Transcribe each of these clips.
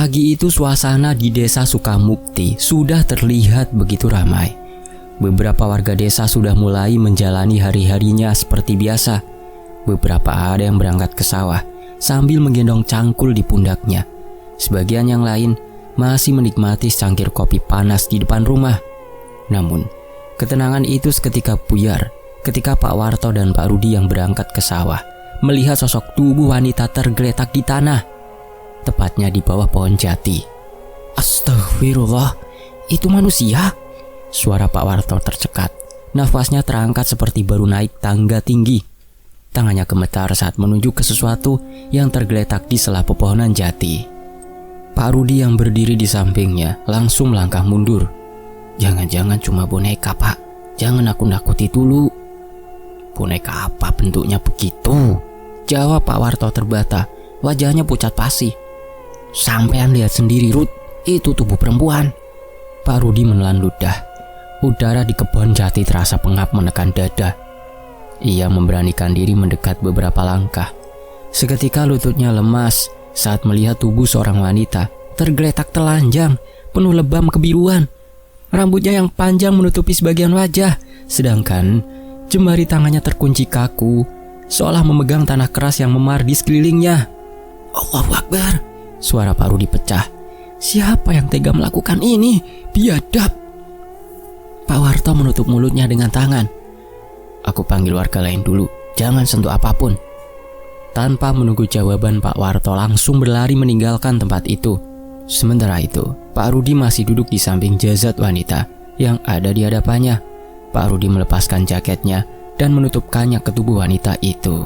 Pagi itu suasana di desa Sukamukti sudah terlihat begitu ramai. Beberapa warga desa sudah mulai menjalani hari-harinya seperti biasa. Beberapa ada yang berangkat ke sawah sambil menggendong cangkul di pundaknya. Sebagian yang lain masih menikmati secangkir kopi panas di depan rumah. Namun, ketenangan itu seketika buyar ketika Pak Warto dan Pak Rudi yang berangkat ke sawah melihat sosok tubuh wanita tergeletak di tanah, tepatnya di bawah pohon jati. Astagfirullah, itu manusia? Suara Pak Warto tercekat. Nafasnya terangkat seperti baru naik tangga tinggi. Tangannya gemetar saat menunjuk ke sesuatu yang tergeletak di sela pepohonan jati. Pak Rudi yang berdiri di sampingnya langsung melangkah mundur. Jangan-jangan cuma boneka, Pak. Jangan nakut-nakuti dulu. Boneka apa bentuknya begitu? Jawab Pak Warto terbata. Wajahnya pucat pasi. Sampean lihat sendiri, Rud, itu tubuh perempuan. Pak Rudi menelan ludah. Udara di kebun jati terasa pengap menekan dada. Ia memberanikan diri mendekat beberapa langkah. Seketika lututnya lemas saat melihat tubuh seorang wanita tergeletak telanjang, penuh lebam kebiruan. Rambutnya yang panjang menutupi sebagian wajah, sedangkan jemari tangannya terkunci kaku, seolah memegang tanah keras yang memar di sekelilingnya. Allahu Akbar. Suara Pak Rudi pecah. Siapa yang tega melakukan ini? Biadab. Pak Warto menutup mulutnya dengan tangan. Aku panggil warga lain dulu. Jangan sentuh apapun. Tanpa menunggu jawaban, Pak Warto langsung berlari meninggalkan tempat itu. Sementara itu, Pak Rudi masih duduk di samping jasad wanita yang ada di hadapannya. Pak Rudi melepaskan jaketnya dan menutupkannya ke tubuh wanita itu.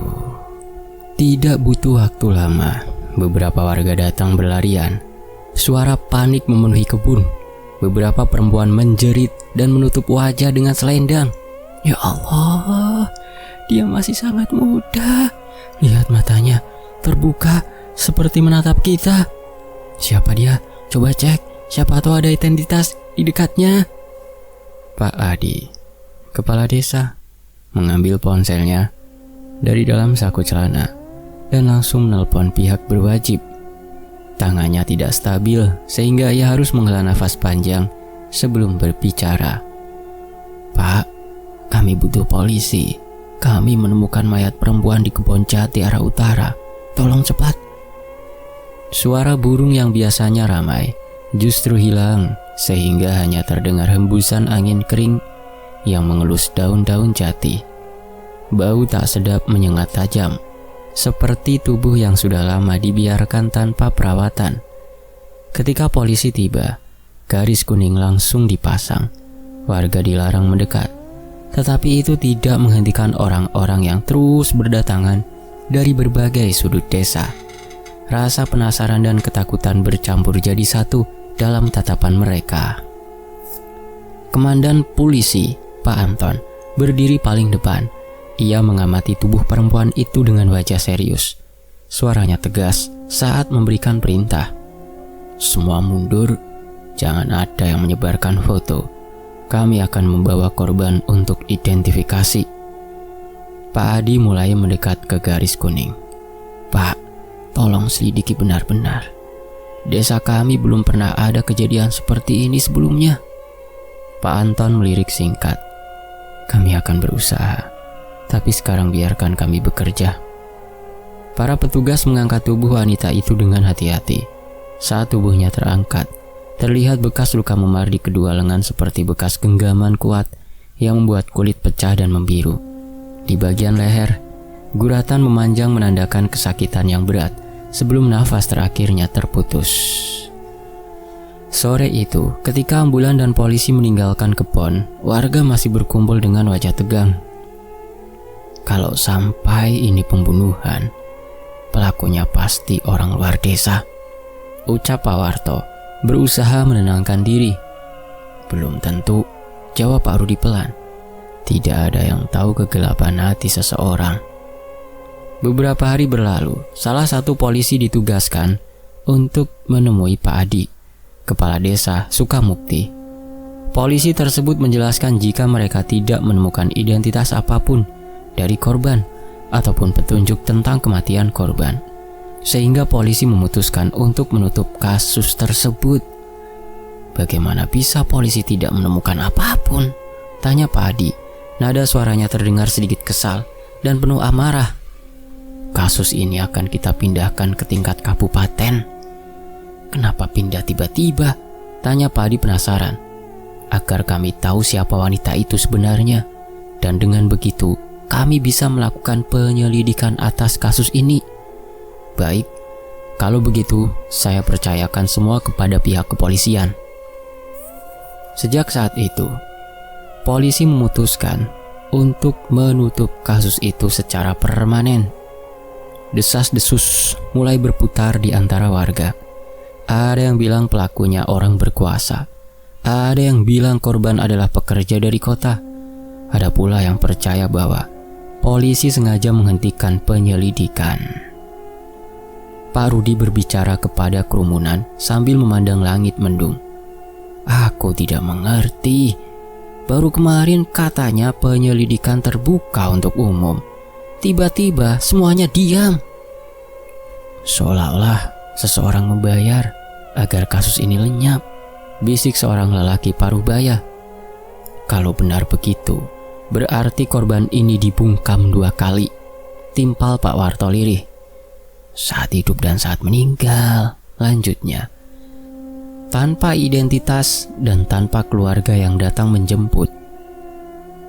Tidak butuh waktu lama, beberapa warga datang berlarian. Suara panik memenuhi kebun. Beberapa perempuan menjerit dan menutup wajah dengan selendang. Ya Allah, dia masih sangat muda. Lihat matanya terbuka seperti menatap kita. Siapa dia? Coba cek, siapa tahu ada identitas di dekatnya. Pak Adi, kepala desa, mengambil ponselnya dari dalam saku celana dan langsung menelpon pihak berwajib. Tangannya tidak stabil sehingga ia harus menghela nafas panjang sebelum berbicara. Pak, kami butuh polisi. Kami menemukan mayat perempuan di kebun jati arah utara. Tolong cepat. Suara burung yang biasanya ramai justru hilang sehingga hanya terdengar hembusan angin kering yang mengelus daun-daun jati. Bau tak sedap menyengat tajam, seperti tubuh yang sudah lama dibiarkan tanpa perawatan. Ketika polisi tiba, garis kuning langsung dipasang. Warga dilarang mendekat. Tetapi itu tidak menghentikan orang-orang yang terus berdatangan dari berbagai sudut desa. Rasa penasaran dan ketakutan bercampur jadi satu dalam tatapan mereka. Komandan polisi, Pak Anton, berdiri paling depan. Ia mengamati tubuh perempuan itu dengan wajah serius. Suaranya tegas saat memberikan perintah. Semua mundur, jangan ada yang menyebarkan foto. Kami akan membawa korban untuk identifikasi. Pak Adi mulai mendekat ke garis kuning. Pak, tolong selidiki benar-benar. Desa kami belum pernah ada kejadian seperti ini sebelumnya. Pak Anton melirik singkat. Kami akan berusaha, tapi sekarang biarkan kami bekerja. Para petugas mengangkat tubuh wanita itu dengan hati-hati. Saat tubuhnya terangkat, terlihat bekas luka memar di kedua lengan seperti bekas genggaman kuat yang membuat kulit pecah dan membiru. Di bagian leher, guratan memanjang menandakan kesakitan yang berat sebelum nafas terakhirnya terputus. Sore itu, ketika ambulan dan polisi meninggalkan kebun, warga masih berkumpul dengan wajah tegang. Kalau sampai ini pembunuhan, pelakunya pasti orang luar desa, ucap Pak Warto, berusaha menenangkan diri. Belum tentu, jawab Pak Rudi pelan. Tidak ada yang tahu kegelapan hati seseorang. Beberapa hari berlalu, salah satu polisi ditugaskan untuk menemui Pak Adi, kepala desa Sukamukti. Polisi tersebut menjelaskan jika mereka tidak menemukan identitas apapun dari korban ataupun petunjuk tentang kematian korban. sehingga polisi memutuskan untuk menutup kasus tersebut. Bagaimana bisa polisi tidak menemukan apapun? Tanya Pak Adi. Nada suaranya terdengar sedikit kesal dan penuh amarah. Kasus ini akan kita pindahkan ke tingkat kabupaten. Kenapa pindah tiba-tiba? Tanya Pak Adi penasaran. Agar kami tahu siapa wanita itu sebenarnya. Dan dengan begitu, kami bisa melakukan penyelidikan atas kasus ini. Baik, kalau begitu saya percayakan semua kepada pihak kepolisian. Sejak saat itu, polisi memutuskan untuk menutup kasus itu secara permanen. Desas-desus mulai berputar di antara warga. Ada yang bilang pelakunya orang berkuasa. Ada yang bilang korban adalah pekerja dari kota. Ada pula yang percaya bahwa polisi sengaja menghentikan penyelidikan. Pak Rudi berbicara kepada kerumunan sambil memandang langit mendung. Aku tidak mengerti. Baru kemarin katanya penyelidikan terbuka untuk umum. Tiba-tiba semuanya diam. Seolah-olah seseorang membayar agar kasus ini lenyap, bisik seorang lelaki parubaya. Kalau benar begitu, berarti korban ini dibungkam 2 kali. Timpal Pak Warto lirih. Saat hidup dan saat meninggal, lanjutnya. Tanpa identitas dan tanpa keluarga yang datang menjemput.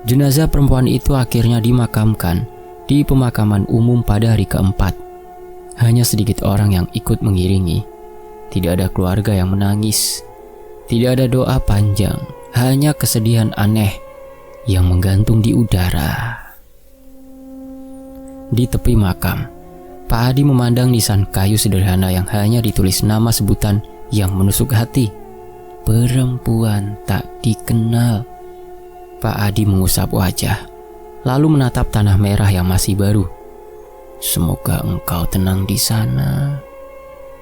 Jenazah perempuan itu akhirnya dimakamkan di pemakaman umum pada hari keempat. Hanya sedikit orang yang ikut mengiringi. Tidak ada keluarga yang menangis. Tidak ada doa panjang, hanya kesedihan aneh yang menggantung di udara. Di tepi makam, Pak Adi memandang nisan kayu sederhana yang hanya ditulis nama sebutan yang menusuk hati. Perempuan tak dikenal. Pak Adi mengusap wajah, lalu menatap tanah merah yang masih baru. Semoga engkau tenang di sana.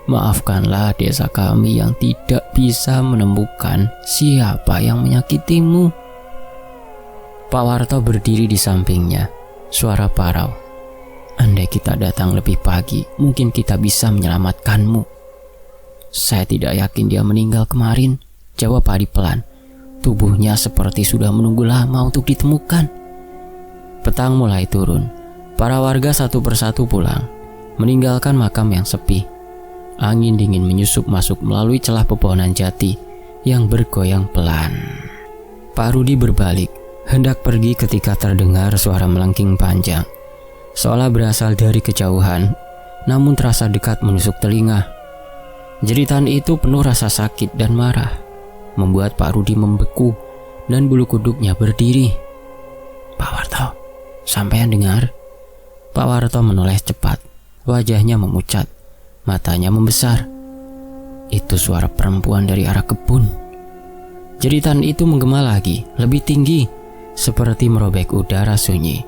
Maafkanlah desa kami yang tidak bisa menemukan siapa yang menyakitimu. Pak Warto berdiri di sampingnya, suara parau. Andai kita datang lebih pagi, mungkin kita bisa menyelamatkanmu. Saya tidak yakin dia meninggal kemarin, jawab Pak Adi pelan. Tubuhnya seperti sudah menunggu lama untuk ditemukan. Petang mulai turun. Para warga satu persatu pulang, meninggalkan makam yang sepi. Angin dingin menyusup masuk melalui celah pepohonan jati yang bergoyang pelan. Pak Rudi berbalik, hendak pergi ketika terdengar suara melengking panjang. Seolah berasal dari kejauhan, namun terasa dekat menusuk telinga. Jeritan itu penuh rasa sakit dan marah, membuat Pak Rudi membeku dan bulu kuduknya berdiri. Pak Warto, sampean dengar? Pak Warto menoleh cepat, wajahnya memucat, matanya membesar. Itu suara perempuan dari arah kebun. Jeritan itu menggema lagi, lebih tinggi, seperti merobek udara sunyi.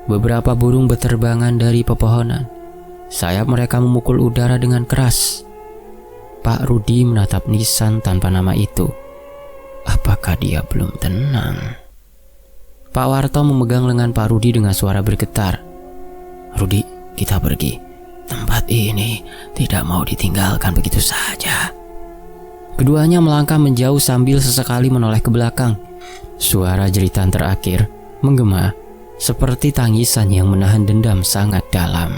Beberapa burung berterbangan dari pepohonan. Sayap mereka memukul udara dengan keras. Pak Rudi menatap nisan tanpa nama itu. Apakah dia belum tenang? Pak Warto memegang lengan Pak Rudi dengan suara bergetar. Rudi, kita pergi. Tempat ini tidak mau ditinggalkan begitu saja. Keduanya melangkah menjauh sambil sesekali menoleh ke belakang. Suara jeritan terakhir menggema seperti tangisan yang menahan dendam sangat dalam.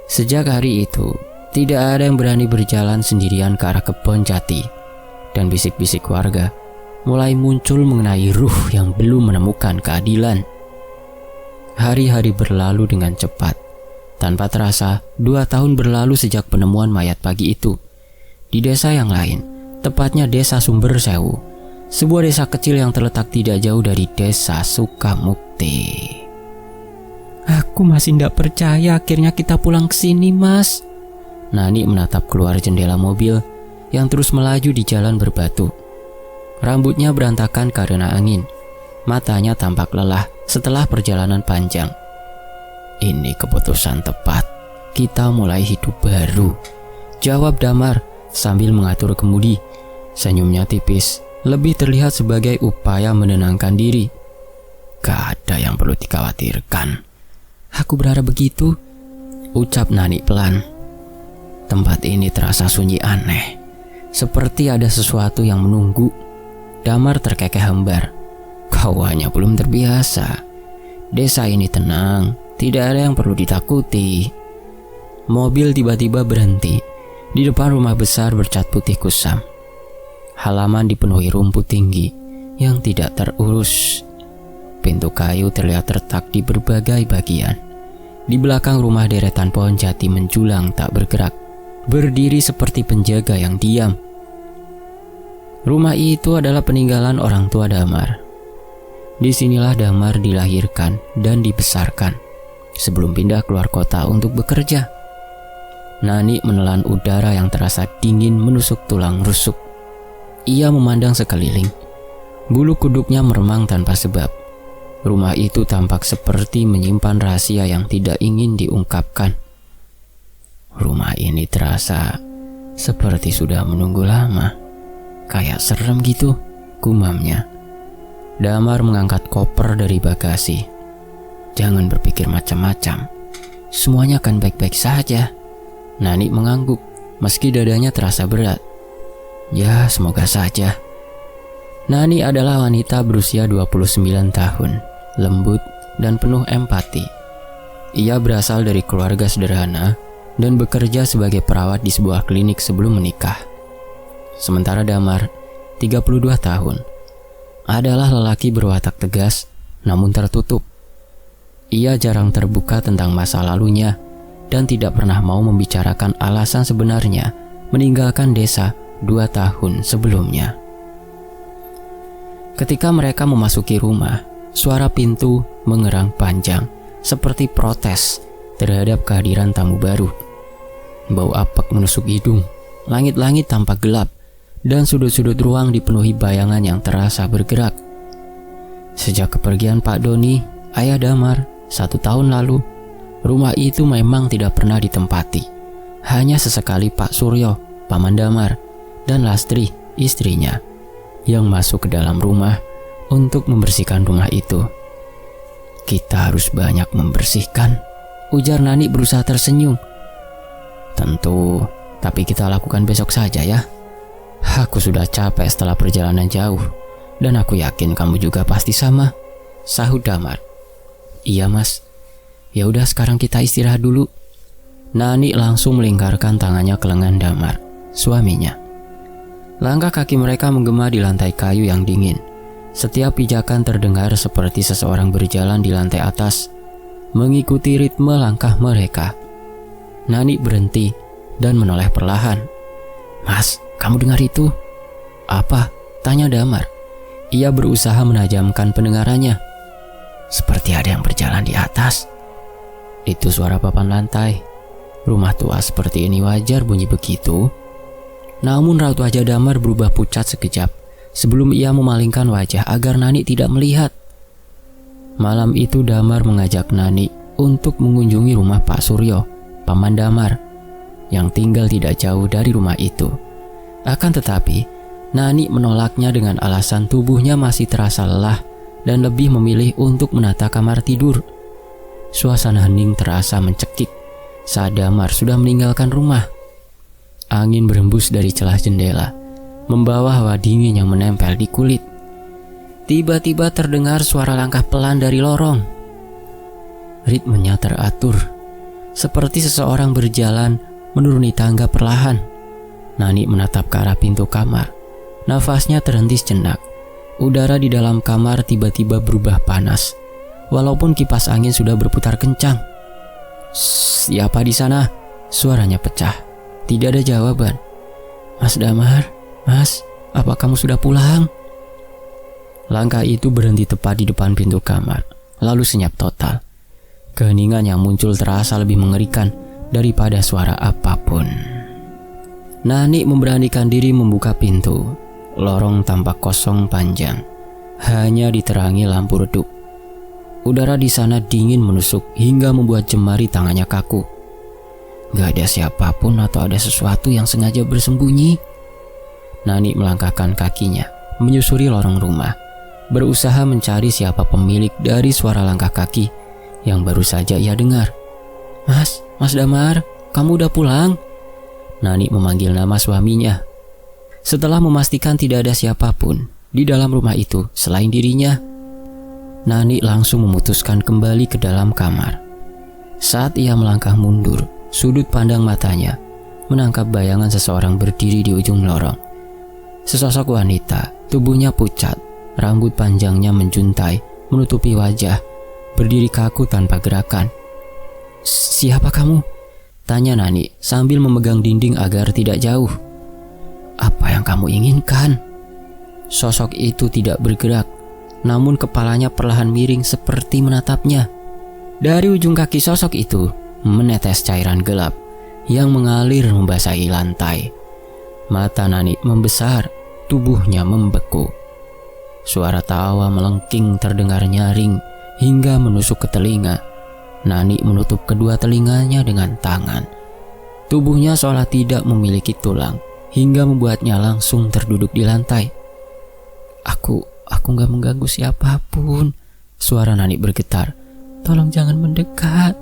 Sejak hari itu, tidak ada yang berani berjalan sendirian ke arah kebun jati, dan bisik-bisik warga mulai muncul mengenai ruh yang belum menemukan keadilan. Hari-hari berlalu dengan cepat. Tanpa terasa, 2 tahun berlalu sejak penemuan mayat pagi itu. Di desa yang lain, tepatnya desa Sumber Sewu, sebuah desa kecil yang terletak tidak jauh dari desa Sukamukti. Aku masih tidak percaya akhirnya kita pulang ke sini, Mas. Nani menatap keluar jendela mobil yang terus melaju di jalan berbatu. Rambutnya berantakan karena angin. Matanya tampak lelah setelah perjalanan panjang. Ini keputusan tepat. Kita mulai hidup baru, jawab Damar sambil mengatur kemudi. Senyumnya tipis, lebih terlihat sebagai upaya menenangkan diri. Gak ada yang perlu dikhawatirkan. Aku berharap begitu. ucap Nani pelan. Tempat ini terasa sunyi aneh, seperti ada sesuatu yang menunggu. Damar terkekeh hembar. Kau hanya belum terbiasa. Desa ini tenang, tidak ada yang perlu ditakuti. Mobil tiba-tiba berhenti di depan rumah besar bercat putih kusam. Halaman dipenuhi rumput tinggi yang tidak terurus. Pintu kayu terlihat retak di berbagai bagian. Di belakang rumah deretan pohon jati menjulang tak bergerak, berdiri seperti penjaga yang diam. Rumah itu adalah peninggalan orang tua Damar. Disinilah Damar dilahirkan dan dibesarkan sebelum pindah keluar kota untuk bekerja. Nani menelan udara yang terasa dingin menusuk tulang rusuk. Ia memandang sekeliling. Bulu kuduknya meremang tanpa sebab. Rumah itu tampak seperti menyimpan rahasia yang tidak ingin diungkapkan. Rumah ini terasa seperti sudah menunggu lama. Kayak serem gitu, gumamnya. Damar mengangkat koper dari bagasi. Jangan berpikir macam-macam. Semuanya akan baik-baik saja. Nani mengangguk, meski dadanya terasa berat. Ya, semoga saja. Nani adalah wanita berusia 29 tahun, lembut dan penuh empati. Ia berasal dari keluarga sederhana dan bekerja sebagai perawat di sebuah klinik sebelum menikah. Sementara Damar, 32 tahun, adalah lelaki berwatak tegas namun tertutup. Ia jarang terbuka tentang masa lalunya dan tidak pernah mau membicarakan alasan sebenarnya meninggalkan desa 2 tahun sebelumnya. Ketika mereka memasuki rumah, suara pintu mengerang panjang seperti protes terhadap kehadiran tamu baru. Bau apek menusuk hidung, langit-langit tampak gelap, dan sudut-sudut ruang dipenuhi bayangan yang terasa bergerak. Sejak kepergian Pak Doni, ayah Damar, 1 tahun lalu, rumah itu memang tidak pernah ditempati. Hanya sesekali Pak Suryo, paman Damar, dan Lastri, istrinya, yang masuk ke dalam rumah untuk membersihkan rumah itu. Kita harus banyak membersihkan, ujar Nani berusaha tersenyum. Tentu, tapi kita lakukan besok saja ya. Aku sudah capek setelah perjalanan jauh, dan aku yakin kamu juga pasti sama, sahut Damar. Iya mas, ya udah sekarang kita istirahat dulu. Nani langsung melingkarkan tangannya ke lengan Damar, suaminya. Langkah kaki mereka menggema di lantai kayu yang dingin. Setiap pijakan terdengar seperti seseorang berjalan di lantai atas, mengikuti ritme langkah mereka. Nani berhenti dan menoleh perlahan. Mas, kamu dengar itu? Apa? Tanya Damar. Ia berusaha menajamkan pendengarannya. Seperti ada yang berjalan di atas. Itu suara papan lantai. Rumah tua seperti ini wajar bunyi begitu. Namun raut wajah Damar berubah pucat sekejap sebelum ia memalingkan wajah agar Nani tidak melihat. Malam itu Damar mengajak Nani untuk mengunjungi rumah Pak Suryo, paman Damar, yang tinggal tidak jauh dari rumah itu. Akan tetapi, Nani menolaknya dengan alasan tubuhnya masih terasa lelah dan lebih memilih untuk menata kamar tidur. Suasana hening terasa mencekik saat Damar sudah meninggalkan rumah. Angin berembus dari celah jendela, membawa hawa dingin yang menempel di kulit. Tiba-tiba terdengar suara langkah pelan dari lorong. Ritmenya teratur, seperti seseorang berjalan menuruni tangga perlahan. Nani menatap ke arah pintu kamar. Nafasnya terhenti sejenak. Udara di dalam kamar tiba-tiba berubah panas, walaupun kipas angin sudah berputar kencang. Siapa di sana? Suaranya pecah. Tidak ada jawaban. Mas Damar, mas, apa kamu sudah pulang? Langkah itu berhenti tepat di depan pintu kamar, lalu senyap total. Keheningan yang muncul terasa lebih mengerikan daripada suara apapun. Nani memberanikan diri membuka pintu. Lorong tampak kosong panjang, hanya diterangi lampu redup. Udara di sana dingin menusuk hingga membuat jemari tangannya kaku. Gak ada siapapun atau ada sesuatu yang sengaja bersembunyi. Nani melangkahkan kakinya, menyusuri lorong rumah, berusaha mencari siapa pemilik dari suara langkah kaki yang baru saja ia dengar. Mas, Mas Damar, kamu udah pulang?" Nani memanggil nama suaminya. Setelah memastikan tidak ada siapapun di dalam rumah itu selain dirinya, Nani langsung memutuskan kembali ke dalam kamar. Saat ia melangkah mundur, sudut pandang matanya menangkap bayangan seseorang berdiri di ujung lorong. Sesosok wanita, tubuhnya pucat, rambut panjangnya menjuntai menutupi wajah, berdiri kaku tanpa gerakan. "Siapa kamu?" tanya Nani sambil memegang dinding agar tidak jauh. "Apa yang kamu inginkan?" Sosok itu tidak bergerak, namun kepalanya perlahan miring seperti menatapnya. Dari ujung kaki sosok itu menetes cairan gelap yang mengalir membasahi lantai. Mata Nani membesar, tubuhnya membeku. Suara tawa melengking terdengar nyaring hingga menusuk ke telinga. Nani menutup kedua telinganya dengan tangan. Tubuhnya seolah tidak memiliki tulang hingga membuatnya langsung terduduk di lantai. Aku gak mengganggu siapapun." Suara Nani bergetar. "Tolong jangan mendekat."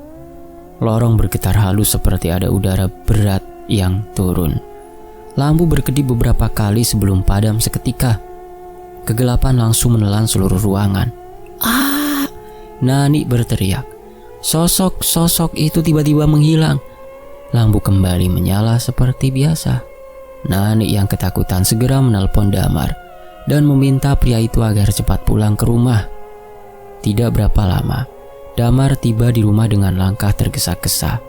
Lorong bergetar halus seperti ada udara berat yang turun. Lampu berkedip beberapa kali sebelum padam seketika. Kegelapan langsung menelan seluruh ruangan. "Ah!" Nani berteriak. Sosok itu tiba-tiba menghilang. Lampu kembali menyala seperti biasa. Nani yang ketakutan segera menelpon Damar dan meminta pria itu agar cepat pulang ke rumah. Tidak berapa lama, Damar tiba di rumah dengan langkah tergesa-gesa.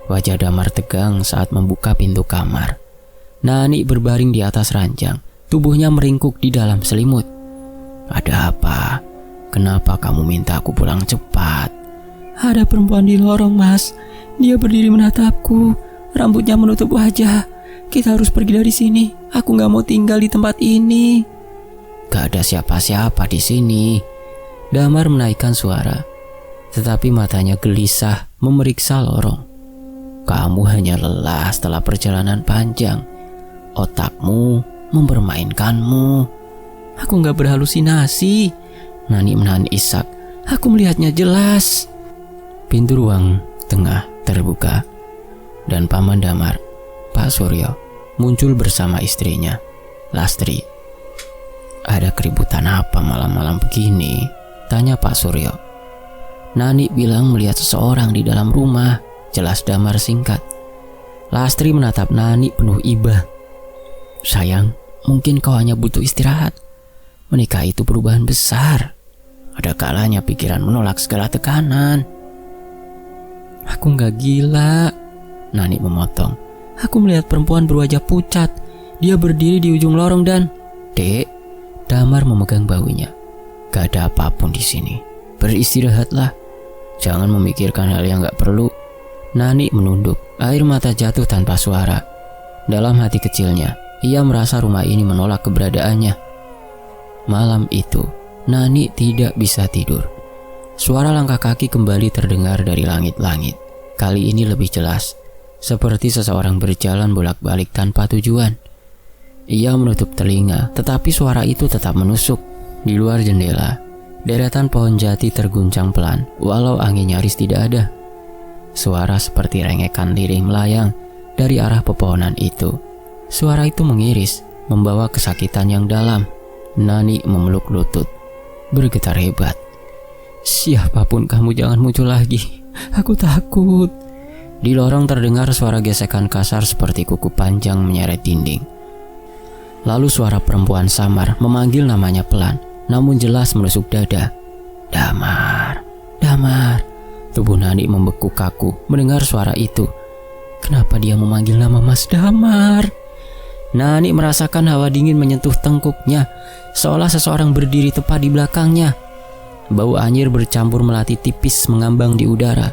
Wajah Damar tegang saat membuka pintu kamar. Nani berbaring di atas ranjang, tubuhnya meringkuk di dalam selimut. "Ada apa? Kenapa kamu minta aku pulang cepat?" "Ada perempuan di lorong, Mas. Dia berdiri menatapku, rambutnya menutup wajah. Kita harus pergi dari sini. Aku gak mau tinggal di tempat ini." "Gak ada siapa-siapa di sini." Damar menaikkan suara, tetapi matanya gelisah memeriksa lorong. "Kamu hanya lelah setelah perjalanan panjang. Otakmu mempermainkanmu." "Aku gak berhalusinasi." Nani menahan isak. "Aku melihatnya jelas." Pintu ruang tengah terbuka dan paman Damar, Pak Suryo, muncul bersama istrinya, Lastri. "Ada keributan apa malam-malam begini?" tanya Pak Suryo. "Nani bilang melihat seseorang di dalam rumah," jelas Damar singkat. Lastri menatap Nani penuh iba. "Sayang, mungkin kau hanya butuh istirahat. Menikah itu perubahan besar. Ada kalanya pikiran menolak segala tekanan." "Aku gak gila," Nani memotong. "Aku melihat perempuan berwajah pucat. Dia berdiri di ujung lorong dan..." "Dek," Damar memegang bahunya. "Gak ada apapun di sini. Beristirahatlah. Jangan memikirkan hal yang gak perlu." Nani menunduk, air mata jatuh tanpa suara. Dalam hati kecilnya, ia merasa rumah ini menolak keberadaannya. Malam itu, Nani tidak bisa tidur. Suara langkah kaki kembali terdengar dari langit-langit. Kali ini lebih jelas, seperti seseorang berjalan bolak-balik tanpa tujuan. Ia menutup telinga, tetapi suara itu tetap menusuk. Di luar jendela, deretan pohon jati terguncang pelan, walau angin nyaris tidak ada. Suara seperti rengekan lirih melayang dari arah pepohonan itu. Suara itu mengiris, membawa kesakitan yang dalam. Nani memeluk lutut, bergetar hebat. "Siapapun kamu, jangan muncul lagi. Aku takut." Di lorong terdengar suara gesekan kasar seperti kuku panjang menyeret dinding. Lalu suara perempuan samar memanggil namanya pelan, namun jelas menusuk dada. "Damar, Damar." Tubuh Nani membeku kaku mendengar suara itu. Kenapa dia memanggil nama Mas Damar? Nani merasakan hawa dingin menyentuh tengkuknya, seolah seseorang berdiri tepat di belakangnya. Bau anyir bercampur melati tipis mengambang di udara.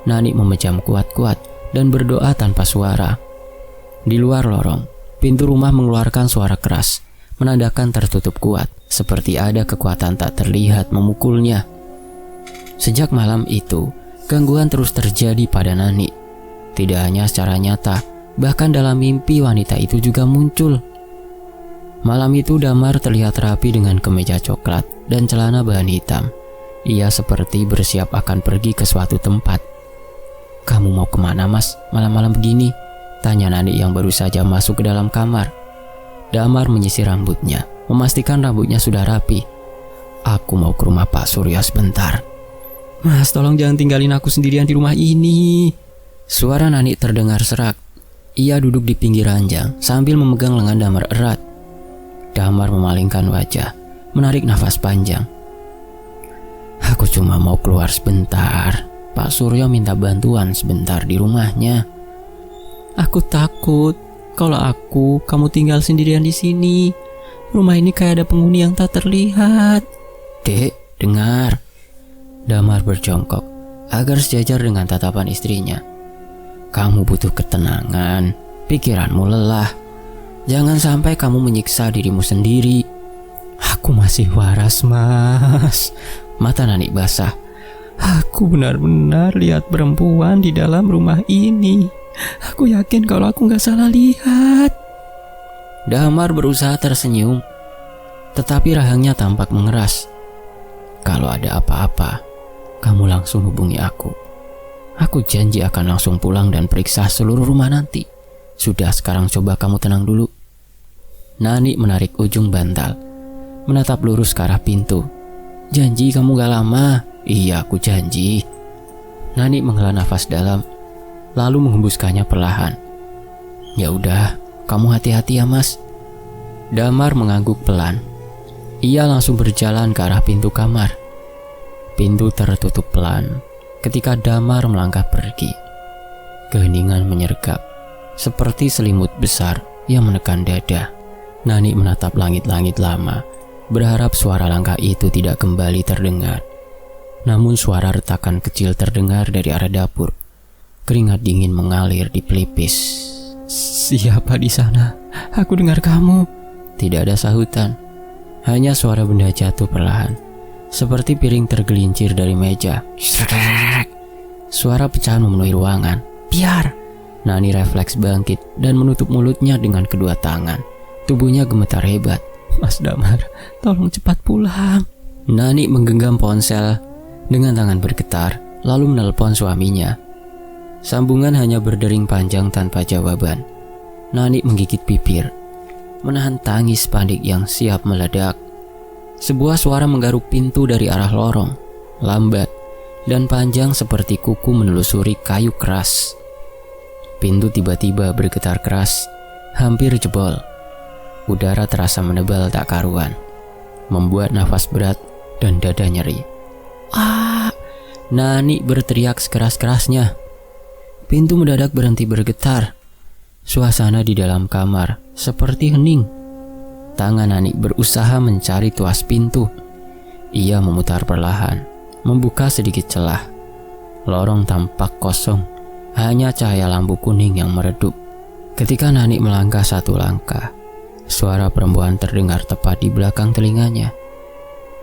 Nani memejam kuat-kuat dan berdoa tanpa suara. Di luar lorong, pintu rumah mengeluarkan suara keras, menandakan tertutup kuat, seperti ada kekuatan tak terlihat memukulnya. Sejak malam itu, gangguan terus terjadi pada Nani. Tidak hanya secara nyata, bahkan dalam mimpi wanita itu juga muncul. Malam itu Damar terlihat rapi dengan kemeja coklat dan celana bahan hitam. Ia seperti bersiap akan pergi ke suatu tempat. Kamu mau kemana mas, malam-malam begini? Tanya Nani yang baru saja masuk ke dalam kamar. Damar menyisir rambutnya, memastikan rambutnya sudah rapi. Aku mau ke rumah Pak Surya sebentar. Mas, tolong jangan tinggalin aku sendirian di rumah ini. Suara Nani terdengar serak. Ia duduk di pinggir ranjang sambil memegang lengan Damar erat. Damar memalingkan wajah, menarik nafas panjang. Aku cuma mau keluar sebentar. Pak Surya minta bantuan sebentar di rumahnya. Aku takut kalau kamu tinggal sendirian di sini. Rumah ini kayak ada penghuni yang tak terlihat. Dek, dengar. Damar berjongkok agar sejajar dengan tatapan istrinya. Kamu butuh ketenangan, pikiranmu lelah. Jangan sampai kamu menyiksa dirimu sendiri. Aku masih waras, Mas. Mata Nani basah. Aku benar-benar lihat perempuan di dalam rumah ini. Aku yakin kalau aku gak salah lihat. Damar berusaha tersenyum, tetapi rahangnya tampak mengeras. Kalau ada apa-apa, kamu langsung hubungi aku. Aku janji akan langsung pulang dan periksa seluruh rumah nanti. Sudah, sekarang coba kamu tenang dulu. Nani menarik ujung bantal, menatap lurus ke arah pintu. Janji kamu gak lama. Iya, aku janji. Nani menghela nafas dalam, lalu menghembuskannya perlahan. Ya udah, kamu hati-hati ya mas. Damar mengangguk pelan. Ia langsung berjalan ke arah pintu kamar. Pintu tertutup pelan ketika Damar melangkah pergi. Keheningan menyergap, seperti selimut besar yang menekan dada. Nani menatap langit-langit lama, berharap suara langkah itu tidak kembali terdengar. Namun suara retakan kecil terdengar dari arah dapur. Keringat dingin mengalir di pelipis. Siapa di sana? Aku dengar kamu. Tidak ada sahutan. Hanya suara benda jatuh perlahan, seperti piring tergelincir dari meja. Suara pecahan memenuhi ruangan. Biar. Nani refleks bangkit dan menutup mulutnya dengan kedua tangan. Tubuhnya gemetar hebat. Mas Damar, tolong cepat pulang. Nani menggenggam ponsel dengan tangan bergetar, lalu menelpon suaminya. Sambungan hanya berdering panjang tanpa jawaban. Nani menggigit bibir, menahan tangis panik yang siap meledak. Sebuah suara menggaruk pintu dari arah lorong, lambat dan panjang seperti kuku menelusuri kayu keras. Pintu tiba-tiba bergetar keras, hampir jebol. Udara terasa menebal tak karuan, membuat nafas berat dan dada nyeri. Nani berteriak sekeras-kerasnya. Pintu mendadak berhenti bergetar. Suasana di dalam kamar seperti hening. Tangan Nani berusaha mencari tuas pintu. Ia memutar perlahan, membuka sedikit celah. Lorong tampak kosong, hanya cahaya lampu kuning yang meredup. Ketika Nani melangkah satu langkah, suara perempuan terdengar tepat di belakang telinganya.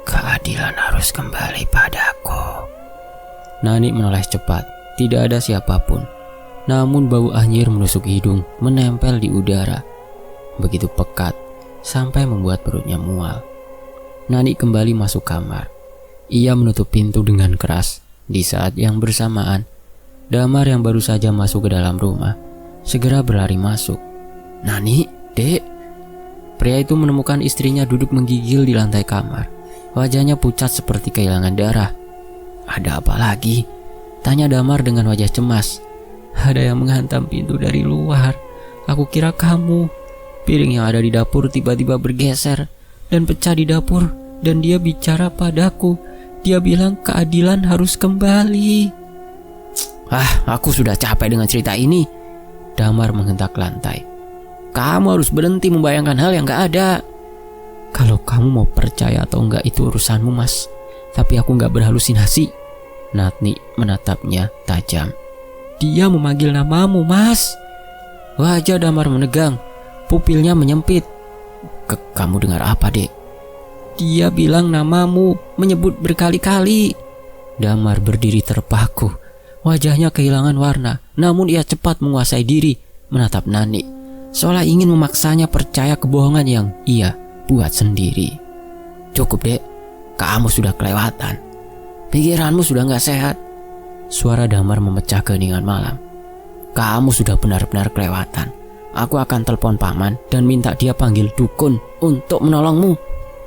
Keadilan harus kembali padaku. Nani menoleh cepat, tidak ada siapapun. Namun bau anyir menusuk hidung, menempel di udara. Begitu pekat, sampai membuat perutnya mual. Nani kembali masuk kamar. Ia menutup pintu dengan keras. Di saat yang bersamaan, Damar yang baru saja masuk ke dalam rumah segera berlari masuk. Nani, dek. Pria itu menemukan istrinya duduk menggigil di lantai kamar. Wajahnya pucat seperti kehilangan darah. Ada apa lagi? Tanya Damar dengan wajah cemas. Ada yang menghantam pintu dari luar. Aku kira kamu. Piring yang ada di dapur tiba-tiba bergeser dan pecah di dapur. Dan dia bicara padaku. Dia bilang keadilan harus kembali. Aku sudah capek dengan cerita ini. Damar menghentak lantai. Kamu harus berhenti membayangkan hal yang gak ada. Kalau kamu mau percaya atau enggak itu urusanmu mas. Tapi aku gak berhalusinasi. Nani menatapnya tajam. Dia memanggil namamu mas. Wajah Damar menegang. Pupilnya menyempit. Kamu dengar apa dek? Dia bilang namamu, menyebut berkali-kali. Damar berdiri terpaku. Wajahnya kehilangan warna. Namun ia cepat menguasai diri, menatap Nani, seolah ingin memaksanya percaya kebohongan yang ia buat sendiri. Cukup dek, kamu sudah kelewatan. Pikiranmu sudah gak sehat. Suara Damar memecah keheningan malam. "Kamu sudah benar-benar kelewatan. Aku akan telepon paman dan minta dia panggil dukun untuk menolongmu."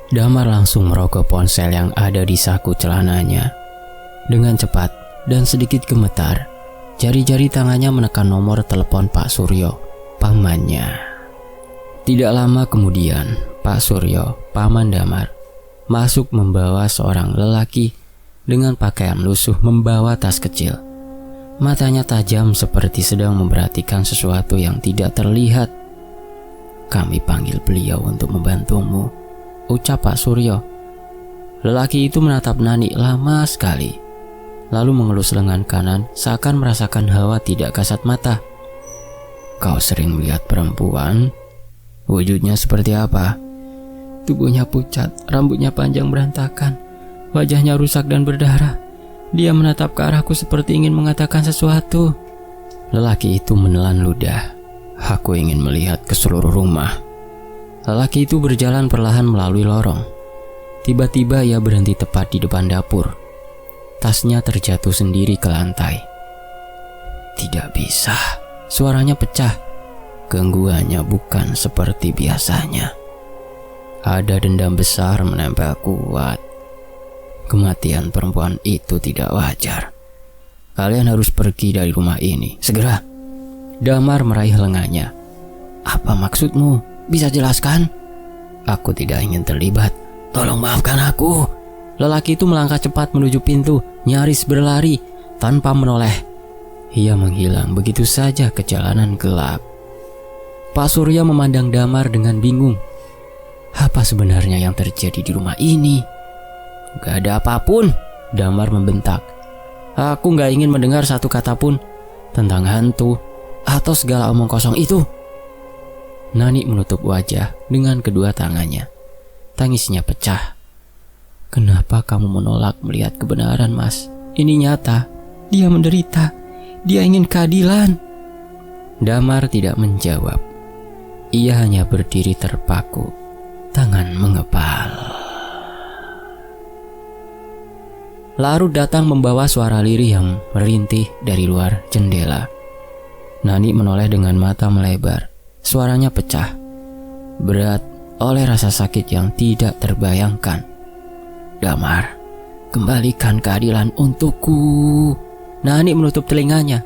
Damar langsung merogoh ponsel yang ada di saku celananya. Dengan cepat dan sedikit gemetar, jari-jari tangannya menekan nomor telepon Pak Suryo, pamannya. Tidak lama kemudian, Pak Suryo, paman Damar, masuk membawa seorang lelaki dengan pakaian lusuh membawa tas kecil. Matanya tajam seperti sedang memperhatikan sesuatu yang tidak terlihat. "Kami panggil beliau untuk membantumu," ucap Pak Suryo. Lelaki itu menatap Nani lama sekali, lalu mengelus lengan kanan seakan merasakan hawa tidak kasat mata. "Kau sering melihat perempuan? Wujudnya seperti apa?" "Tubuhnya pucat, rambutnya panjang berantakan, wajahnya rusak dan berdarah. Dia menatap ke arahku seperti ingin mengatakan sesuatu." Lelaki itu menelan ludah. "Aku ingin melihat ke seluruh rumah." Lelaki itu berjalan perlahan melalui lorong. Tiba-tiba ia berhenti tepat di depan dapur. Tasnya terjatuh sendiri ke lantai. "Tidak bisa," suaranya pecah. Gangguannya bukan seperti biasanya. Ada dendam besar menempel kuat. Kematian perempuan itu tidak wajar. Kalian harus pergi dari rumah ini, segera. Damar meraih lengannya. "Apa maksudmu? Bisa jelaskan?" "Aku tidak ingin terlibat. Tolong maafkan aku." Lelaki itu melangkah cepat menuju pintu, nyaris berlari tanpa menoleh. Ia menghilang begitu saja ke jalanan gelap. Pak Surya memandang Damar dengan bingung. Apa sebenarnya yang terjadi di rumah ini? "Gak ada apapun," Damar membentak. "Aku gak ingin mendengar satu kata pun tentang hantu atau segala omong kosong itu." Nani menutup wajah dengan kedua tangannya. Tangisnya pecah. "Kenapa kamu menolak melihat kebenaran, Mas? Ini nyata. Dia menderita. Dia ingin keadilan." Damar tidak menjawab. Ia hanya berdiri terpaku, tangan mengepal. Larut datang membawa suara lirih yang merintih dari luar jendela. Nani menoleh dengan mata melebar. Suaranya pecah, berat oleh rasa sakit yang tidak terbayangkan. "Damar, kembalikan keadilan untukku." Nani menutup telinganya,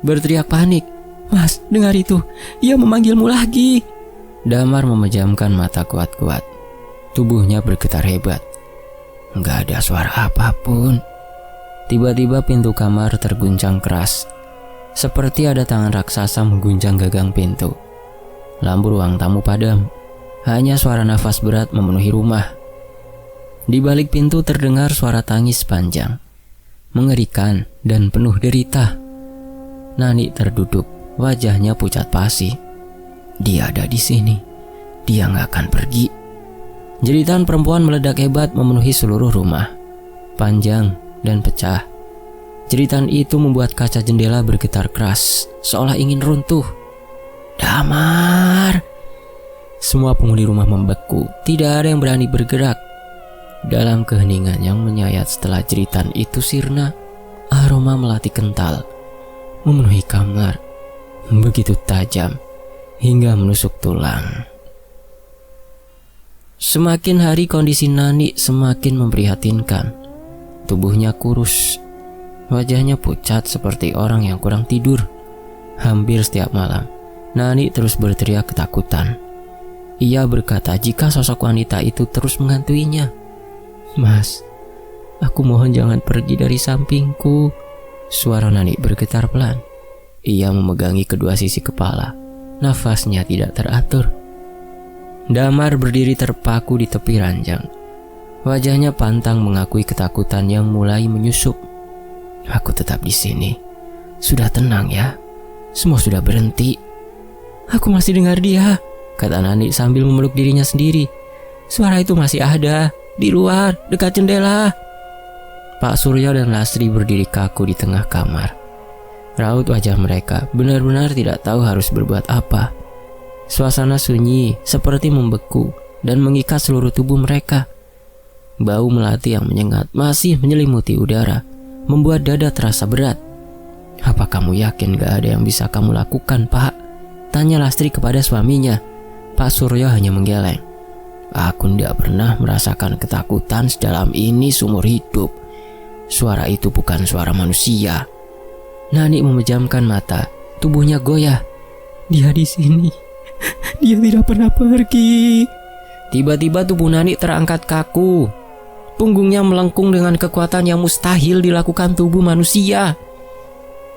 berteriak panik. "Mas, dengar itu, dia memanggilmu lagi." Damar memejamkan mata kuat-kuat. Tubuhnya bergetar hebat. Gak ada suara apapun. Tiba-tiba pintu kamar terguncang keras, seperti ada tangan raksasa mengguncang gagang pintu. Lampu ruang tamu padam. Hanya suara nafas berat memenuhi rumah. Di balik pintu terdengar suara tangis panjang, mengerikan dan penuh derita. Nani terduduk, wajahnya pucat pasi. Dia ada di sini. Dia gak akan pergi. Jeritan perempuan meledak hebat memenuhi seluruh rumah, panjang dan pecah. Jeritan itu membuat kaca jendela bergetar keras, seolah ingin runtuh. "Damar!" Semua penghuni rumah membeku, tidak ada yang berani bergerak. Dalam keheningan yang menyayat setelah jeritan itu sirna, aroma melati kental memenuhi kamar, begitu tajam hingga menusuk tulang. Semakin hari kondisi Nani semakin memprihatinkan. Tubuhnya kurus, wajahnya pucat seperti orang yang kurang tidur. Hampir setiap malam, Nani terus berteriak ketakutan. Ia berkata jika sosok wanita itu terus menghantuinya. "Mas, aku mohon jangan pergi dari sampingku." Suara Nani bergetar pelan. Ia memegangi kedua sisi kepala. Nafasnya tidak teratur. Damar berdiri terpaku di tepi ranjang. Wajahnya pantang mengakui ketakutan yang mulai menyusup. "Aku tetap di sini. Sudah tenang ya. Semua sudah berhenti." "Aku masih dengar dia," kata Nani sambil memeluk dirinya sendiri. "Suara itu masih ada, di luar, dekat jendela." Pak Suryo dan Lastri berdiri kaku di tengah kamar. Raut wajah mereka benar-benar tidak tahu harus berbuat apa. Suasana sunyi seperti membeku dan mengikat seluruh tubuh mereka. Bau melati yang menyengat masih menyelimuti udara, membuat dada terasa berat. "Apa kamu yakin gak ada yang bisa kamu lakukan, Pak?" tanya Lastri kepada suaminya. Pak Suryo hanya menggeleng. "Aku tidak pernah merasakan ketakutan sedalam ini seumur hidup. Suara itu bukan suara manusia." Nani memejamkan mata, tubuhnya goyah. "Dia di sini. Dia tidak pernah pergi." Tiba-tiba tubuh Nani terangkat kaku. Punggungnya melengkung dengan kekuatan yang mustahil dilakukan tubuh manusia.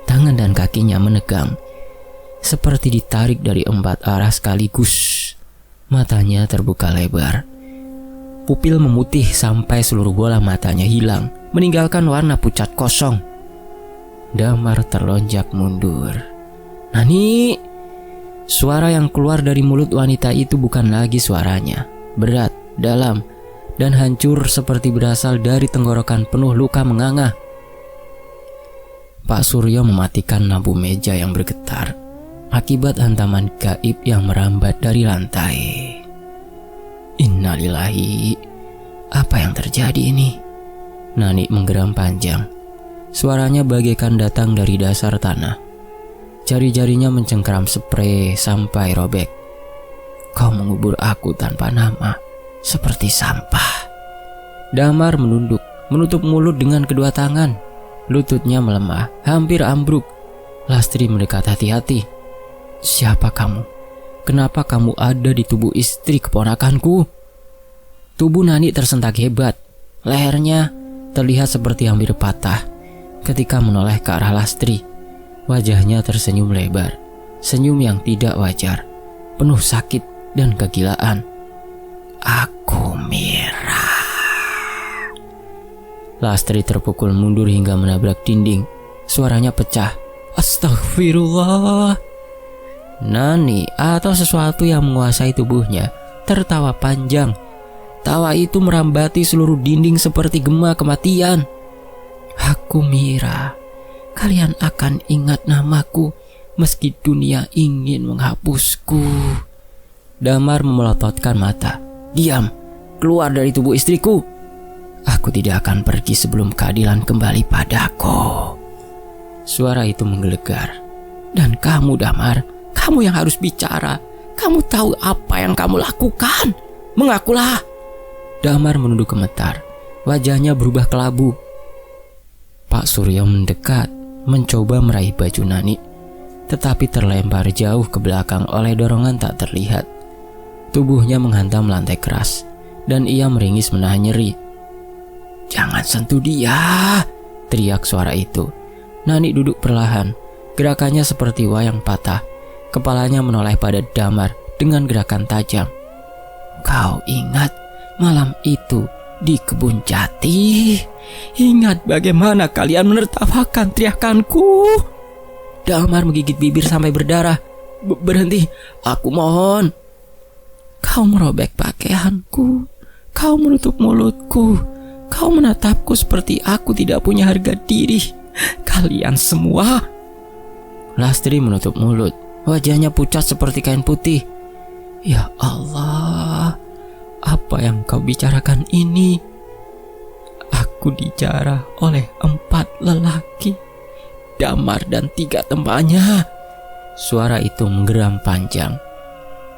Tangan dan kakinya menegang, seperti ditarik dari 4 arah sekaligus. Matanya terbuka lebar. Pupil memutih sampai seluruh bola matanya hilang, meninggalkan warna pucat kosong. Damar terlonjak mundur. "Nani!" Suara yang keluar dari mulut wanita itu bukan lagi suaranya. Berat, dalam, dan hancur seperti berasal dari tenggorokan penuh luka menganga. Pak Suryo mematikan lampu meja yang bergetar akibat hantaman gaib yang merambat dari lantai. "Innalillahi, apa yang terjadi ini?" Nani menggeram panjang. Suaranya bagaikan datang dari dasar tanah. Jari-jarinya mencengkeram sprei sampai robek. "Kau mengubur aku tanpa nama, seperti sampah." Damar menunduk, menutup mulut dengan kedua tangan. Lututnya melemah, hampir ambruk. Lastri mendekat hati-hati. "Siapa kamu? Kenapa kamu ada di tubuh istri keponakanku?" Tubuh Nani tersentak hebat. Lehernya terlihat seperti hampir patah ketika menoleh ke arah Lastri. Wajahnya tersenyum lebar, senyum yang tidak wajar, penuh sakit dan kegilaan. "Aku Mira." Lastri terpukul mundur hingga menabrak dinding. Suaranya pecah. "Astagfirullah." Nani atau sesuatu yang menguasai tubuhnya tertawa panjang. Tawa itu merambati seluruh dinding seperti gema kematian. "Aku Mira. Kalian akan ingat namaku meski dunia ingin menghapusku." Damar memelototkan mata. "Diam, keluar dari tubuh istriku. Aku tidak akan pergi sebelum keadilan kembali padaku." Suara itu menggelegar. "Dan kamu, Damar, kamu yang harus bicara. Kamu tahu apa yang kamu lakukan. Mengakulah." Damar menunduk gemetar. Wajahnya berubah kelabu. Pak Suryo mendekat, mencoba meraih baju Nani, tetapi terlempar jauh ke belakang oleh dorongan tak terlihat. Tubuhnya menghantam lantai keras, dan ia meringis menahan nyeri. "Jangan sentuh dia!" teriak suara itu. Nani duduk perlahan, gerakannya seperti wayang patah. Kepalanya menoleh pada Damar dengan gerakan tajam. "Kau ingat malam itu di kebun jati? Ingat bagaimana kalian menertawakan teriakanku?" Damar menggigit bibir sampai berdarah. "Berhenti, aku mohon." "Kau merobek pakaianku. Kau menutup mulutku. Kau menatapku seperti aku tidak punya harga diri. Kalian semua." Lastri menutup mulut. Wajahnya pucat seperti kain putih. "Ya Allah, apa yang kau bicarakan ini? Aku dijarah oleh 4 lelaki, Damar dan 3 temannya." Suara itu menggeram panjang.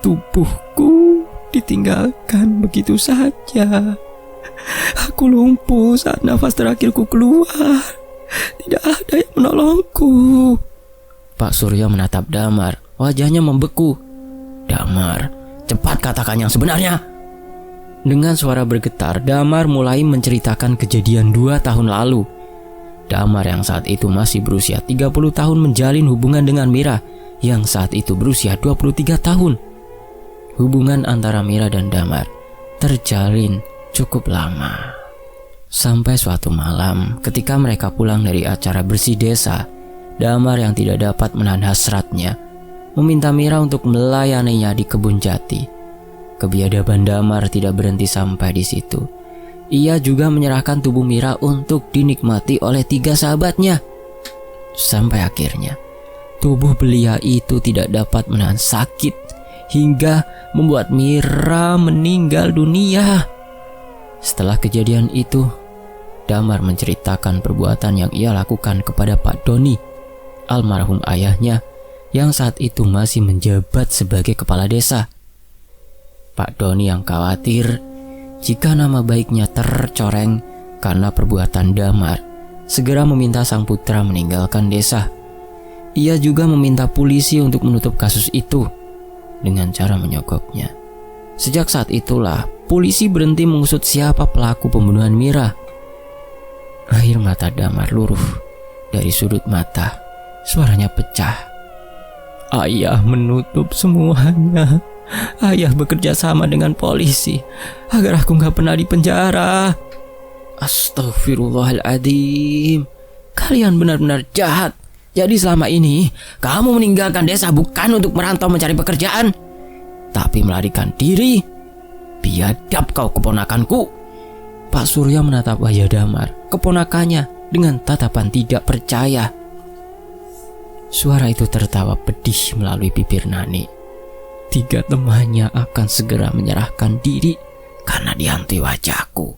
"Tubuhku ditinggalkan begitu saja. Aku lumpuh saat nafas terakhirku keluar. Tidak ada yang menolongku." Pak Suryo menatap Damar. Wajahnya membeku. "Damar, cepat katakan yang sebenarnya." Dengan suara bergetar, Damar mulai menceritakan kejadian 2 tahun lalu. Damar yang saat itu masih berusia 30 tahun menjalin hubungan dengan Mira yang saat itu berusia 23 tahun. Hubungan antara Mira dan Damar terjalin cukup lama. Sampai suatu malam ketika mereka pulang dari acara bersih desa, Damar yang tidak dapat menahan hasratnya meminta Mira untuk melayaninya di kebun jati. Kebiadaban Damar tidak berhenti sampai di situ. Ia juga menyerahkan tubuh Mira untuk dinikmati oleh 3 sahabatnya. Sampai akhirnya tubuh belia itu tidak dapat menahan sakit hingga membuat Mira meninggal dunia. Setelah kejadian itu, Damar menceritakan perbuatan yang ia lakukan kepada Pak Doni, almarhum ayahnya yang saat itu masih menjabat sebagai kepala desa. Pak Doni yang khawatir jika nama baiknya tercoreng karena perbuatan Damar, segera meminta sang putra meninggalkan desa. Ia juga meminta polisi untuk menutup kasus itu dengan cara menyogoknya. Sejak saat itulah polisi berhenti mengusut siapa pelaku pembunuhan Mira. Air mata Damar luruh dari sudut mata. Suaranya pecah. Ayah menutup semuanya. Ayah bekerja sama dengan polisi agar aku gak pernah dipenjara. Astaghfirullahaladzim. Kalian benar-benar jahat. Jadi selama ini kamu meninggalkan desa bukan untuk merantau mencari pekerjaan, tapi melarikan diri. Biadab kau keponakanku. Pak Surya menatap wajah Damar, keponakannya, dengan tatapan tidak percaya. Suara itu tertawa pedih melalui bibir Nani. 3 temannya akan segera menyerahkan diri karena dihantui wajahku.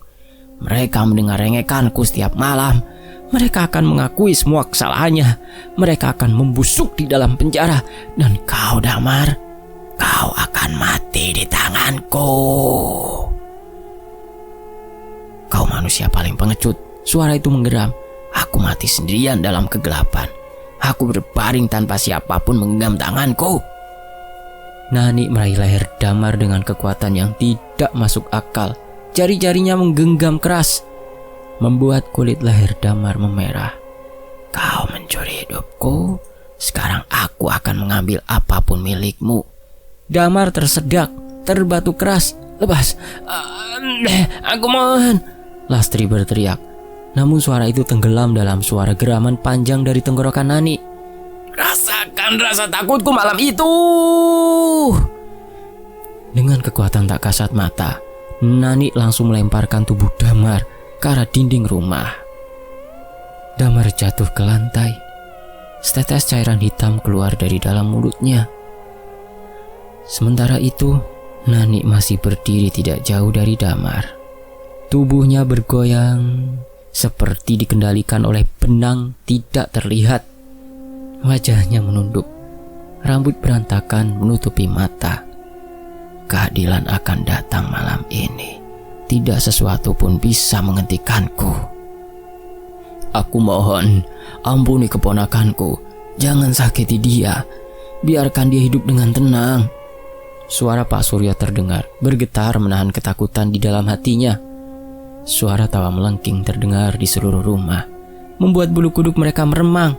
Mereka mendengar rengekanku setiap malam. Mereka akan mengakui semua kesalahannya. Mereka akan membusuk di dalam penjara. Dan kau, Damar, kau akan mati di tanganku. Kau manusia paling pengecut. Suara itu menggeram. Aku mati sendirian dalam kegelapan. Aku berbaring tanpa siapapun menggenggam tanganku. Nani meraih leher Damar dengan kekuatan yang tidak masuk akal. Jari-jarinya menggenggam keras, membuat kulit leher Damar memerah. Kau mencuri hidupku. Sekarang aku akan mengambil apapun milikmu. Damar tersedak, terbatu keras. Lepas. Aku mohon. Lastri berteriak. Namun suara itu tenggelam dalam suara geraman panjang dari tenggorokan Nani. Rasakan rasa takutku malam itu. Dengan kekuatan tak kasat mata, Nani langsung melemparkan tubuh Damar ke arah dinding rumah. Damar jatuh ke lantai. Setetes cairan hitam keluar dari dalam mulutnya. Sementara itu, Nani masih berdiri tidak jauh dari Damar. Tubuhnya bergoyang seperti dikendalikan oleh benang tidak terlihat. Wajahnya menunduk, rambut berantakan menutupi mata. Keadilan akan datang malam ini. Tidak sesuatu pun bisa menghentikanku. Aku mohon, ampuni keponakanku. Jangan sakiti dia. Biarkan dia hidup dengan tenang. Suara Pak Surya terdengar, bergetar menahan ketakutan di dalam hatinya. Suara tawa melengking terdengar di seluruh rumah, membuat bulu kuduk mereka meremang.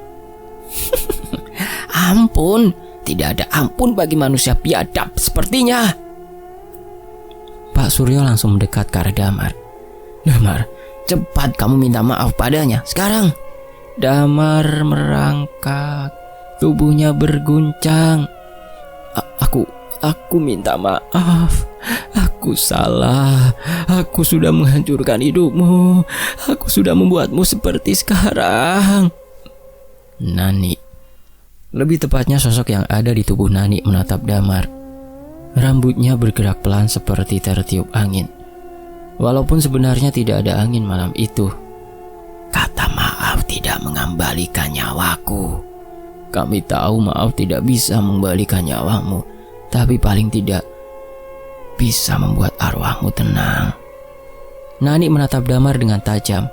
Ampun, tidak ada ampun bagi manusia biadab sepertinya. Pak Surya langsung mendekat ke arah Damar. Damar, cepat kamu minta maaf padanya sekarang. Damar merangkak, tubuhnya berguncang. Aku minta maaf. Aku salah. Aku sudah menghancurkan hidupmu. Aku sudah membuatmu seperti sekarang. Nani. Lebih tepatnya sosok yang ada di tubuh Nani menatap Damar. Rambutnya bergerak pelan seperti tertiup angin. Walaupun sebenarnya tidak ada angin malam itu. Kata maaf tidak mengembalikan nyawaku. Kami tahu maaf tidak bisa mengembalikan nyawamu, tapi paling tidak bisa membuat arwahmu tenang. Nani menatap Damar dengan tajam.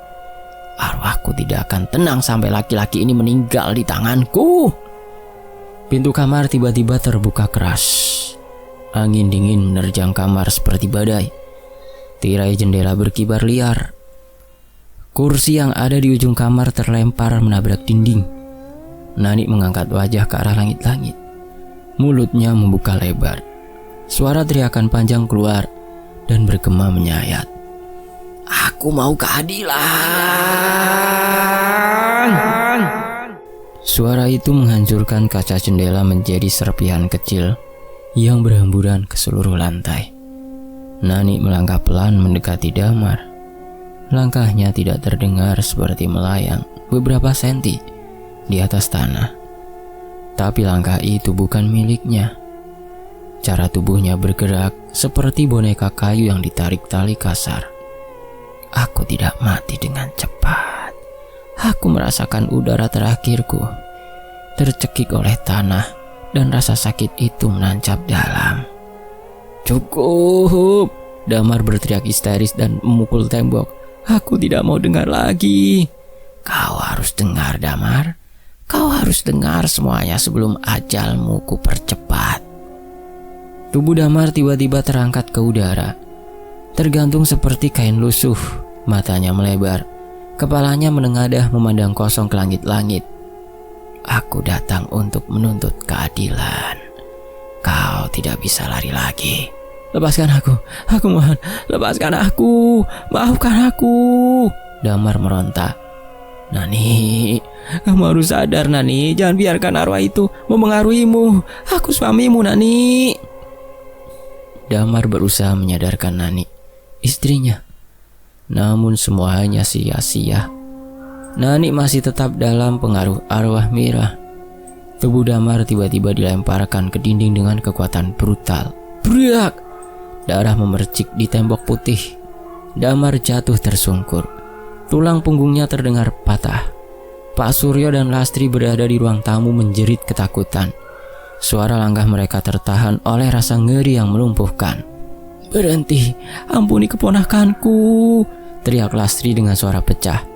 Arwahku tidak akan tenang sampai laki-laki ini meninggal di tanganku. Pintu kamar tiba-tiba terbuka keras. Angin dingin menerjang kamar seperti badai. Tirai jendela berkibar liar. Kursi yang ada di ujung kamar terlempar menabrak dinding. Nani mengangkat wajah ke arah langit-langit. Mulutnya membuka lebar. Suara teriakan panjang keluar dan bergema menyayat. Aku mau keadilan. Suara itu menghancurkan kaca jendela menjadi serpihan kecil yang berhamburan ke seluruh lantai. Nani melangkah pelan mendekati Damar. Langkahnya tidak terdengar seperti melayang beberapa senti di atas tanah. Tapi langkah itu bukan miliknya. Cara tubuhnya bergerak seperti boneka kayu yang ditarik tali kasar. Aku tidak mati dengan cepat. Aku merasakan udara terakhirku tercekik oleh tanah dan rasa sakit itu menancap dalam. Cukup! Damar berteriak histeris dan memukul tembok. Aku tidak mau dengar lagi. Kau harus dengar, Damar. Kau harus dengar semuanya sebelum ajalmu kupercepat. Tubuh Damar tiba-tiba terangkat ke udara, tergantung seperti kain lusuh. Matanya melebar, kepalanya menengadah memandang kosong ke langit-langit. Aku datang untuk menuntut keadilan. Kau tidak bisa lari lagi. Lepaskan aku mohon, lepaskan aku, maafkan aku. Damar meronta. Nani, kamu harus sadar Nani, jangan biarkan arwah itu memengaruhimu. Aku suamimu Nani. Damar berusaha menyadarkan Nani, istrinya. Namun semuanya sia-sia. Nani masih tetap dalam pengaruh arwah Mira. Tubuh Damar tiba-tiba dilemparkan ke dinding dengan kekuatan brutal. Brak! Darah memercik di tembok putih. Damar jatuh tersungkur. Tulang punggungnya terdengar patah. Pak Suryo dan Lastri berada di ruang tamu menjerit ketakutan. Suara langkah mereka tertahan oleh rasa ngeri yang melumpuhkan. Berhenti, ampuni keponakanku, teriak Lastri dengan suara pecah.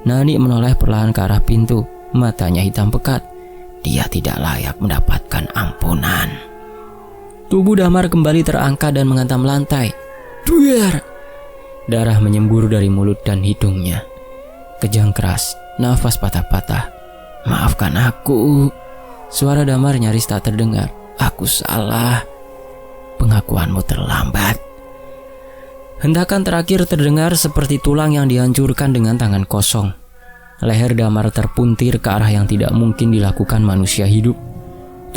Nani menoleh perlahan ke arah pintu, matanya hitam pekat. Dia tidak layak mendapatkan ampunan. Tubuh Damar kembali terangkat dan menghantam lantai. Duar! Darah menyembur dari mulut dan hidungnya. Kejang keras, nafas patah-patah. Maafkan aku. Suara Damar nyaris tak terdengar. Aku salah. Pengakuanmu terlambat. Hentakan terakhir terdengar seperti tulang yang dihancurkan dengan tangan kosong. Leher Damar terpuntir ke arah yang tidak mungkin dilakukan manusia hidup.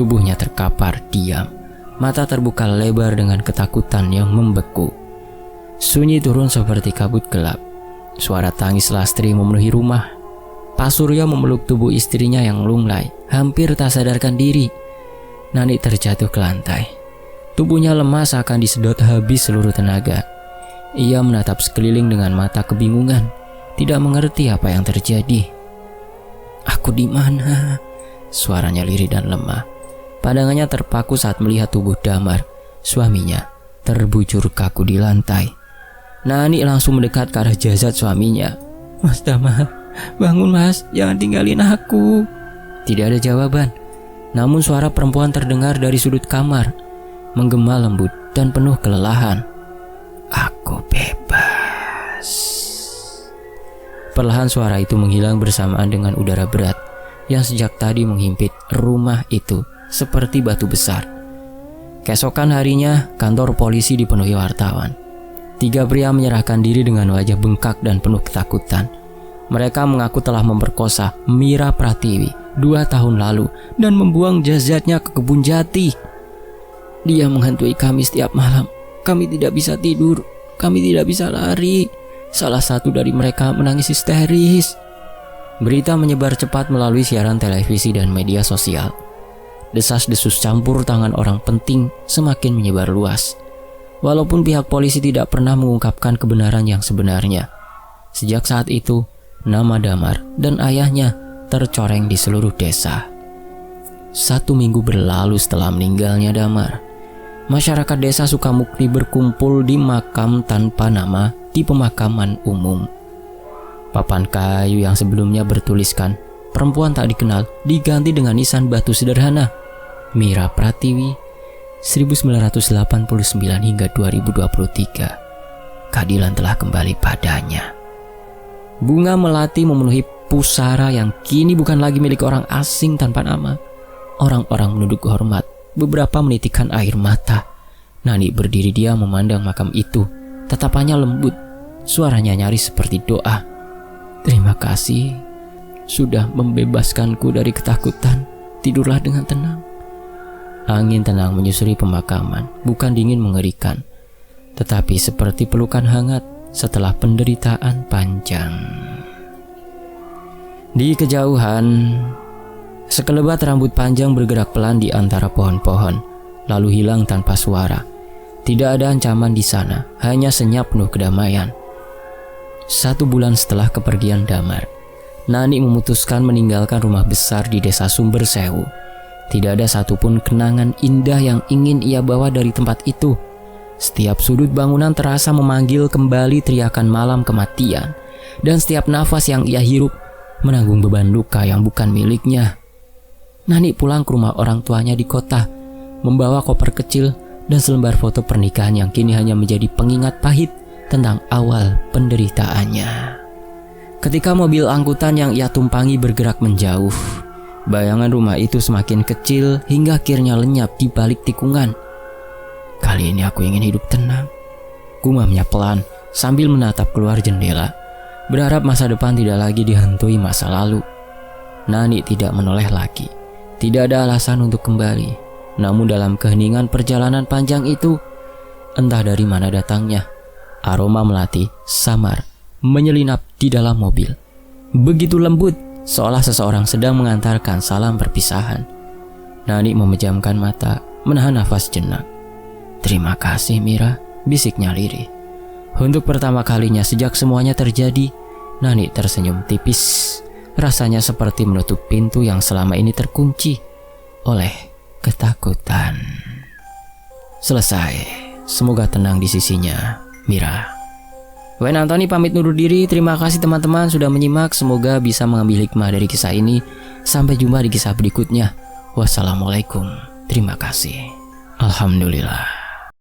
Tubuhnya terkapar diam. Mata terbuka lebar dengan ketakutan yang membeku. Sunyi turun seperti kabut gelap. Suara tangis Lastri memenuhi rumah. Pak Suryo memeluk tubuh istrinya yang lunglai, hampir tak sadarkan diri. Nani terjatuh ke lantai. Tubuhnya lemah seakan disedot habis seluruh tenaga. Ia menatap sekeliling dengan mata kebingungan, tidak mengerti apa yang terjadi. Aku di mana? Suaranya lirih dan lemah. Pandangannya terpaku saat melihat tubuh Damar, suaminya, terbujur kaku di lantai. Nani langsung mendekat ke arah jasad suaminya. Mas Damar, bangun mas, jangan tinggalin aku. Tidak ada jawaban. Namun suara perempuan terdengar dari sudut kamar, menggema lembut dan penuh kelelahan. Aku bebas. Perlahan suara itu menghilang bersamaan dengan udara berat yang sejak tadi menghimpit rumah itu seperti batu besar. Keesokan harinya, kantor polisi dipenuhi wartawan. 3 pria menyerahkan diri dengan wajah bengkak dan penuh ketakutan. Mereka mengaku telah memperkosa Mira Pratiwi 2 tahun lalu dan membuang jasadnya ke kebun jati. Dia menghantui kami setiap malam. Kami tidak bisa tidur, kami tidak bisa lari. Salah satu dari mereka menangis histeris. Berita menyebar cepat melalui siaran televisi dan media sosial. Desas-desus campur tangan orang penting semakin menyebar luas. Walaupun pihak polisi tidak pernah mengungkapkan kebenaran yang sebenarnya. Sejak saat itu, nama Damar dan ayahnya tercoreng di seluruh desa. 1 minggu berlalu setelah meninggalnya Damar. Masyarakat desa Sukamukti berkumpul di makam tanpa nama di pemakaman umum. Papan kayu yang sebelumnya bertuliskan perempuan tak dikenal diganti dengan nisan batu sederhana. Mira Pratiwi 1989 hingga 2023. Keadilan telah kembali padanya. Bunga melati memenuhi pusara yang kini bukan lagi milik orang asing tanpa nama. Orang-orang menunduk hormat, beberapa menitikkan air mata. Nani berdiri diam memandang makam itu. Tatapannya lembut, suaranya nyaris seperti doa. Terima kasih sudah membebaskanku dari ketakutan. Tidurlah dengan tenang. Angin tenang menyusuri pemakaman, bukan dingin mengerikan, tetapi seperti pelukan hangat setelah penderitaan panjang. Di kejauhan, sekelebat rambut panjang bergerak pelan di antara pohon-pohon, lalu hilang tanpa suara. Tidak ada ancaman di sana, hanya senyap penuh kedamaian. 1 bulan setelah kepergian Damar, Nani memutuskan meninggalkan rumah besar di desa Sumber Sewu. Tidak ada satupun kenangan indah yang ingin ia bawa dari tempat itu. Setiap sudut bangunan terasa memanggil kembali teriakan malam kematian, dan setiap nafas yang ia hirup menanggung beban luka yang bukan miliknya. Nani pulang ke rumah orang tuanya di kota, membawa koper kecil dan selembar foto pernikahan yang kini hanya menjadi pengingat pahit tentang awal penderitaannya. Ketika mobil angkutan yang ia tumpangi bergerak menjauh, bayangan rumah itu semakin kecil hingga akhirnya lenyap di balik tikungan. Kali ini aku ingin hidup tenang, gumamnya pelan sambil menatap keluar jendela, berharap masa depan tidak lagi dihantui masa lalu. Nani tidak menoleh lagi, tidak ada alasan untuk kembali. Namun dalam keheningan perjalanan panjang itu, entah dari mana datangnya, aroma melati samar menyelinap di dalam mobil. Begitu lembut, seolah seseorang sedang mengantarkan salam perpisahan. Nani memejamkan mata, menahan nafas jenak. "Terima kasih Mira," bisiknya lirih. Untuk pertama kalinya sejak semuanya terjadi, Nani tersenyum tipis. Rasanya seperti menutup pintu yang selama ini terkunci oleh ketakutan. Selesai. Semoga tenang di sisinya, Mira. Wayne Anthony pamit undur diri. Terima kasih teman-teman sudah menyimak. Semoga bisa mengambil hikmah dari kisah ini. Sampai jumpa di kisah berikutnya. Wassalamualaikum. Terima kasih. Alhamdulillah.